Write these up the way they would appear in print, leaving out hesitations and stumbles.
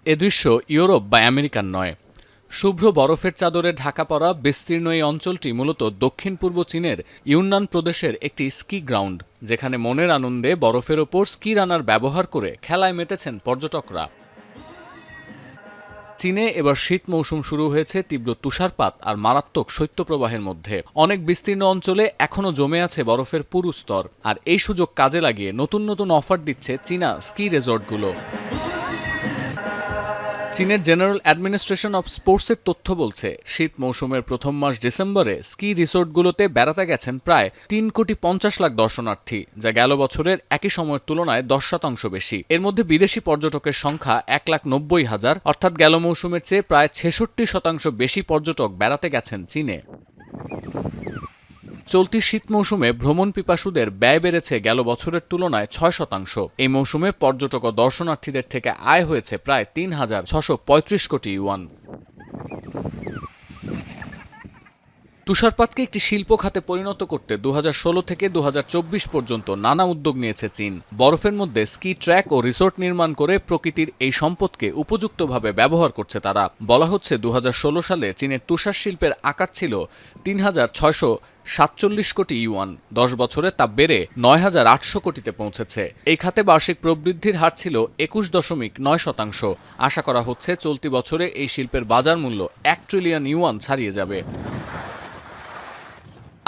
এ দৃশ্য ইউরোপ বা আমেরিকার নয়। শুভ্র বরফের চাদরে ঢাকা পড়া বিস্তীর্ণ এই অঞ্চলটি মূলত দক্ষিণ পূর্ব চীনের ইউনান প্রদেশের একটি স্কি গ্রাউন্ড, যেখানে মনের আনন্দে বরফের ওপর স্কি রানার ব্যবহার করে খেলায় মেতেছেন পর্যটকরা। চীনে এবার শীত মৌসুম শুরু হয়েছে তীব্র তুষারপাত আর মারাত্মক শৈত্যপ্রবাহের মধ্যে। অনেক বিস্তীর্ণ অঞ্চলে এখনও জমে আছে বরফের পুরু স্তর, আর এই সুযোগ কাজে লাগিয়ে নতুন নতুন অফার দিচ্ছে চীনা স্কি রিসর্টগুলো। চীনের জেনারেল অ্যাডমিনিস্ট্রেশন অফ স্পোর্টসের তথ্য বলছে, শীত মৌসুমের প্রথম মাস ডিসেম্বরে স্কি রিসোর্টগুলোতে বেড়াতে গেছেন প্রায় 3,50,00,000 দর্শনার্থী, যা গেল বছরের একই সময়ের তুলনায় 10% বেশি। এর মধ্যে বিদেশি পর্যটকের সংখ্যা 1,90,000, অর্থাৎ গেল মৌসুমের চেয়ে প্রায় 66% বেশি পর্যটক বেড়াতে গেছেন চীনে। চলতি শীত মৌসুমে ভ্রমণ পিপাসুদের ব্যয় বেড়েছে গেল বছরের তুলনায় 6%। এই মৌসুমে পর্যটক ও দর্শনার্থীদের থেকে আয় হয়েছে প্রায় 3,635 কোটি ইউয়ান। তুষারপাতকে একটি শিল্প খাতে পরিণত করতে 2016 থেকে 2024 পর্যন্ত নানা উদ্যোগ নিয়েছে চীন। বরফের মধ্যে স্কি ট্র্যাক ও রিসোর্ট নির্মাণ করে প্রকৃতির এই সম্পদকে উপযুক্তভাবে ব্যবহার করছে তারা। বলা হচ্ছে 2016 সালে চীনের তুষার শিল্পের আকার ছিল 3,647 কোটি ইউয়ান। 10 বছরে তা বেড়ে 9,800 কোটিতে পৌঁছেছে। এই খাতে বার্ষিক প্রবৃদ্ধির হার ছিল 21.9%। আশা করা হচ্ছে চলতি বছরে এই শিল্পের বাজার মূল্য 1 ট্রিলিয়ন ইউয়ান ছাড়িয়ে যাবে।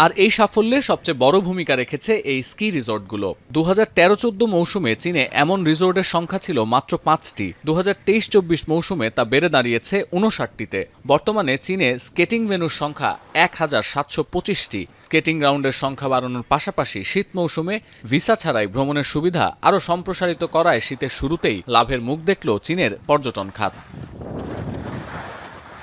আর এই সাফল্যে সবচেয়ে বড় ভূমিকা রেখেছে এই স্কি রিসর্টগুলো। 2013-14 মৌসুমে চীনে এমন রিসর্টের সংখ্যা ছিল মাত্র 5টি। 2023-24 মৌসুমে তা বেড়ে দাঁড়িয়েছে 59টিতে। বর্তমানে চীনে স্কেটিং ভেন্যুর সংখ্যা 1,725টি। স্কেটিং গ্রাউন্ডের সংখ্যা বাড়ানোর পাশাপাশি শীত মৌসুমে ভিসা ছাড়াই ভ্রমণের সুবিধা আরও সম্প্রসারিত করায় শীতের শুরুতেই লাভের মুখ দেখল চীনের পর্যটন খাত।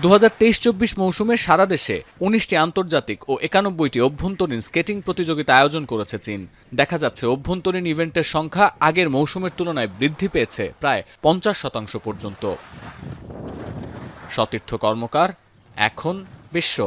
2023-24 মৌসুমে সারা দেশে 19টি আন্তর্জাতিক ও 91টি অভ্যন্তরীণ স্কেটিং প্রতিযোগিতা আয়োজন করেছে চীন। দেখা যাচ্ছে অভ্যন্তরীণ ইভেন্টের সংখ্যা আগের মৌসুমের তুলনায় বৃদ্ধি পেয়েছে প্রায় 50% পর্যন্ত। সতীর্থ কর্মকার, এখন বিশ্ব।